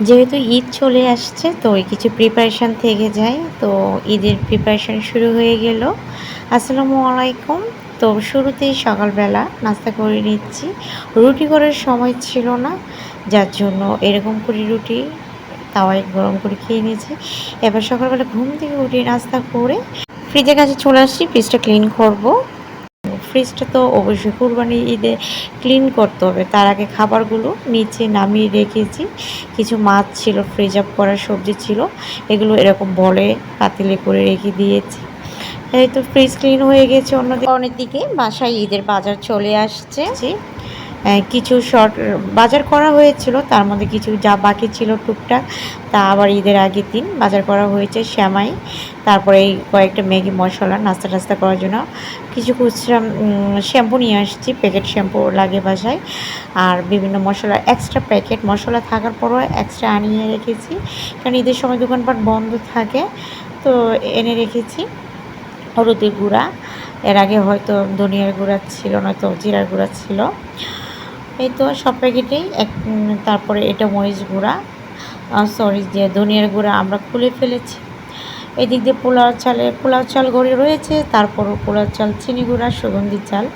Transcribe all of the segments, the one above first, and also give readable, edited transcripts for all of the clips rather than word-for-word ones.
যেহেতু ঈদ চলে আসছে তো কিছু প্রিপারেশান থেকে যায়, তো ঈদের প্রিপারেশান শুরু হয়ে গেল। আসসালামু আলাইকুম। তো শুরুতেই সকালবেলা নাস্তা করে নিচ্ছি। রুটি করার সময় ছিল না, যার জন্য এরকম করে রুটি তাওয়ায় গরম করে খেয়ে নিয়েছি। এবার সকালবেলা ঘুম থেকে উঠে নাস্তা করে ফ্রিজের কাছে চলে আসছি, ফ্রিজটা ক্লিন করব। ফ্রিজটা তো অবশ্যই কুরবানির ঈদে ক্লিন করতে হবে। তার আগে খাবারগুলো নিচে নামিয়ে রেখেছি। কিছু মাছ ছিল, ফ্রিজ আপ করা সবজি ছিল, এগুলো এরকম বলে পাতিলে করে রেখে দিয়েছি। এই তো ফ্রিজ ক্লিন হয়ে গেছে। অন্যদিকে বাসায় ঈদের বাজার চলে আসছে। কিছু শর্ট বাজার করা হয়েছিল, তার মধ্যে কিছু যা বাকি ছিল টুকটাক তা আবার ঈদের আগের দিন বাজার করা হয়েছে। সেমাই, তারপরে এই কয়েকটা ম্যাগি মশলা নাস্তা টাস্তা করার জন্য কিছু খুচরা শ্যাম্পু নিয়ে আসছি, প্যাকেট শ্যাম্পু লাগে বাসায়। আর বিভিন্ন মশলা এক্সট্রা প্যাকেট মশলা থাকার পরও এক্সট্রা আনিয়ে রেখেছি, কারণ ঈদের সময় দোকানপাট বন্ধ থাকে, তো এনে রেখেছি। হলুদের গুঁড়া, এর আগে হয়তো ধনিয়ার গুঁড়া ছিল, নয়তো জিরার গুঁড়া ছিল। এই তো সব প্যাকেটেই তারপরে এটা মরিচ গুঁড়া, সরি যে ধনিয়ার গুঁড়া আমরা খুলে ফেলেছি। এদিক দিয়ে পোলাও চাল গড়ে রয়েছে, তারপরও পোলাও চাল, চিনি গুঁড়া, সুগন্ধি চাল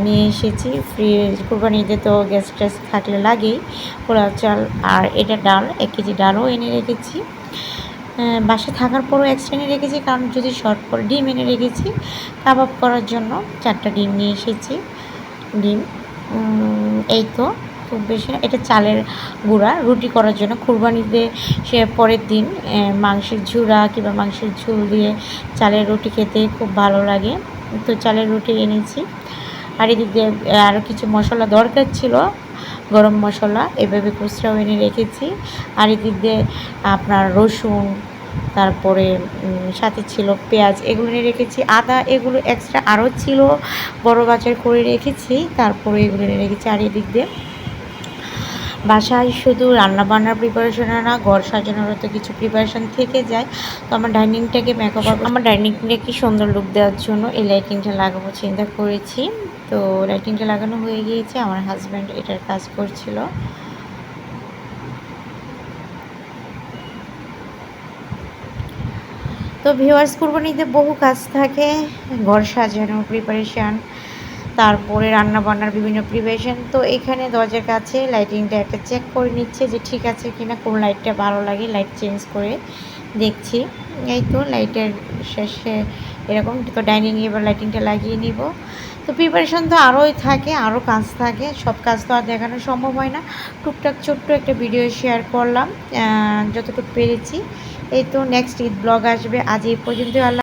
নিয়ে এসেছি। কুরবানি ঈদে তো গ্যাস ট্যাস থাকলে লাগেই পোলাও চাল। আর এটা ডাল, 1 কেজি ডালও এনে রেখেছি। বাসা থাকার পরও এক্সট্রা এনে রেখেছি, কারণ যদি শর্ট পড়ে। ডিম এনে রেখেছি কাবাব করার জন্য, 4টা ডিম নিয়ে এসেছি। ডিম এই তো খুব বেশি না। এটা চালের গুঁড়া রুটি করার জন্য, কুরবানিতে সে পরের দিন মাংসের ঝুরা কিংবা মাংসের ঝোল দিয়ে চালের রুটি খেতে খুব ভালো লাগে, তো চালের রুটি এনেছি। আর এদিক দিয়ে আরও কিছু মশলা দরকার ছিল, গরম মশলা এভাবে খুচরাও এনে রেখেছি। আর এদিক দিয়ে আপনার রসুন, তারপরে সাথে ছিল পেঁয়াজ, এগুলো এনে রেখেছি। আদা এগুলো এক্সট্রা আরও ছিল, বড় বাজার করে রেখেছি, তারপরে এগুলো এনে রেখেছি। আর এদিক দিয়ে বাসায় শুধু রান্নাবান্নার প্রিপারেশন না, ঘর সাজানোরও তো কিছু প্রিপারেশান থেকে যায়। তো আমার ডাইনিংটাকে সুন্দর লুক দেওয়ার জন্য এই লাইটিংটা লাগাবো চিন্তা করেছি। তো লাইটিংটা লাগানো হয়ে গিয়েছে, আমার হাজব্যান্ড এটার কাজ করছিল। তো ভিউয়ার্স, কুরবানিতে বহু কাজ থাকে, ঘর সাজানো প্রিপারেশান, তারপরে রান্নাবান্নার বিভিন্ন প্রিপারেশান। তো এখানে দরজার কাছে লাইটিংটা একটা চেক করে নিচ্ছে যে ঠিক আছে কিনা, কোন লাইটটা ভালো লাগে লাইট চেঞ্জ করে দেখছি। এই তো লাইটের শেষে এরকম, তো ডাইনিংয়ে এবার লাইটিংটা লাগিয়ে নিব। তো প্রিপারেশান তো আরোই থাকে, আরও কাজ থাকে, সব কাজ তো আর দেখানো সম্ভব হয় না। টুকটাক ছোট্ট একটা ভিডিও শেয়ার করলাম যতটুকু পেরেছি। এই তো নেক্সট ঈদ ব্লগ আসবে। আজ এই পর্যন্ত। আল্লাহ।